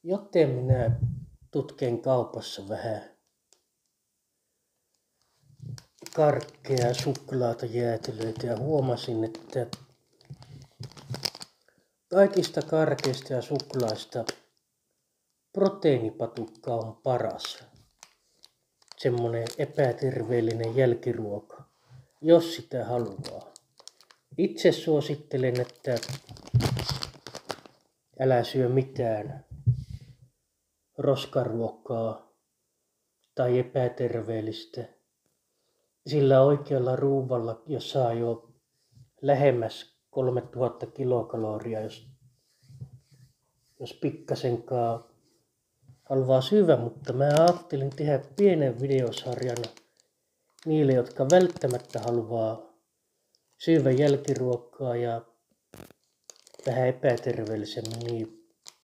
Joten minä tutkin kaupassa vähän karkkeja, suklaata, jäätelöitä ja huomasin, että kaikista karkeista ja suklaista proteiinipatukka on paras. Semmonen epäterveellinen jälkiruoka, jos sitä haluaa. Itse suosittelen, että älä syö mitään roskaruokaa tai epäterveellistä. Sillä oikealla ruuvalla, jos saa jo lähemmäs 3000 kilokaloria, jos pikkasenkaan haluaa syödä, mutta mä ajattelin tehdä pienen videosarjan niille, jotka välttämättä haluaa syödä jälkiruokaa ja vähän epäterveellisemmin, niin